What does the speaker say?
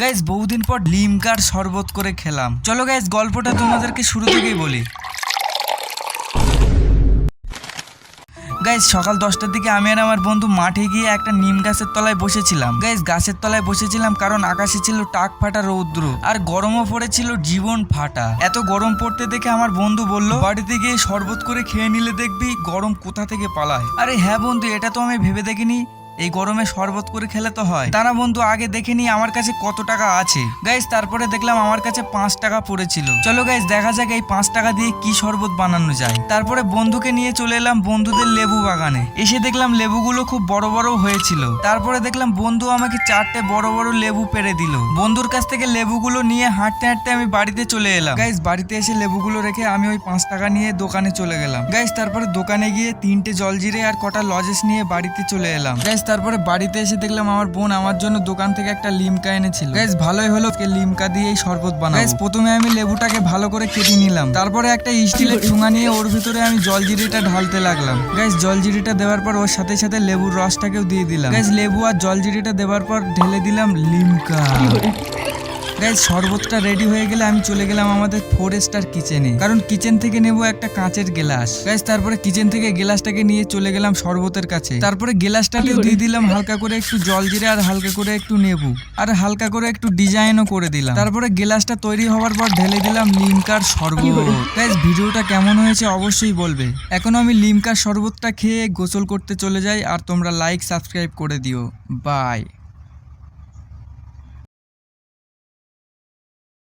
Guys বহুদিন পর লিমকার শরবত করে খেলাম। চলো গাইস গল্পটা তোমাদেরকে শুরু থেকেই বলি। গাইস সকাল 10টার দিকে আমি আর আমার বন্ধু মাঠে গিয়ে একটা নিম গাছের তলায় বসেছিলাম। গাইস গাছের তলায় বসেছিলাম কারণ আকাশে ছিল টাক ফাটা রৌদ্র আর গরমও পড়েছিল জীবন ফাটা। এত গরম পড়তে দেখে আমার বন্ধু বলল, বাড়িতে গিয়ে শরবত করে খেয়ে নিলে দেখবি গরম কোথা থেকে পালায়। আরে হ্যাঁ বন্ধু, এটা তো আমি ভেবে দেখিনি, এই গরমে শরবত করে খেলে তো হয়। তারা বন্ধু আগে দেখে নি আমার কাছে কত টাকা আছে। গাইস তারপরে দেখলাম আমার কাছে 5 টাকা পড়েছিল। চলো গাইস দেখা যাক এই 5 টাকা দিয়ে কি শরবত বানানো যায়। তারপরে বন্ধুকে নিয়ে চলে এলাম বন্ধুদের লেবু বাগানে। এসে দেখলাম লেবুগুলো খুব বড় বড় হয়েছিল। তারপরে দেখলাম বন্ধু আমাকে 4টে বড় বড় লেবু পেড়ে দিল। বন্ধুর কাছ থেকে লেবুগুলো নিয়ে হাঁটতে হাঁটতে আমি বাড়িতে চলে এলাম। গাইস বাড়িতে এসে লেবুগুলো রেখে আমি ওই 5 টাকা নিয়ে দোকানে চলে গেলাম। গাইস তারপরে দোকানে গিয়ে 3টে জলজিরে আর কটা লজেস নিয়ে বাড়িতে চলে এলাম। গাইস তারপরে বাড়িতে এসে দেখলাম আমার বোন আমার জন্য দোকান থেকে একটা লিমকা এনেছিল। গাইস ভালোই হলো, লিমকা দিয়ে শরবত বানাবো। গাইস প্রথমে আমি লেবুটাকে ভালো করে কেটে নিলাম। তারপরে একটা স্টিলের ঠুঙা নিয়ে ওর ভিতরে আমি জলজিরিটা ঢালতে লাগলাম। গাইস জলজিরিটা দেওয়ার পর ওর সাথে সাথে লেবুর রসটাকেও দিয়ে দিলাম। গাইস লেবু আর জলজিরিটা দেওয়ার পর ঢেলে দিলাম লিমকা। গাইস শরবতটা রেডি হয়ে গেলে আমি চলে গেলাম আমাদের 4 স্টার কিচেনে, কারণ কিচেন থেকে নেবো একটা কাঁচের গ্লাস। গাইস তারপরে কিচেন থেকে গ্লাসটাকে নিয়ে চলে গেলাম শরবতের কাছে। তারপরে গ্লাসটাকেও দিয়ে দিলাম হালকা করে একটু জলজিরা আর হালকা করে একটু নেবু আর হালকা করে একটু ডিজাইনও করে দিলাম। তারপরে গ্লাসটা তৈরি হওয়ার পর ঢেলে দিলাম লিমকার শরবত। গাইস ভিডিওটা কেমন হয়েছে অবশ্যই বলবে। এখন আমি লিমকার শরবতটা খেয়ে গোসল করতে চলে যাই, আর তোমরা লাইক সাবস্ক্রাইব করে দিও। বাই।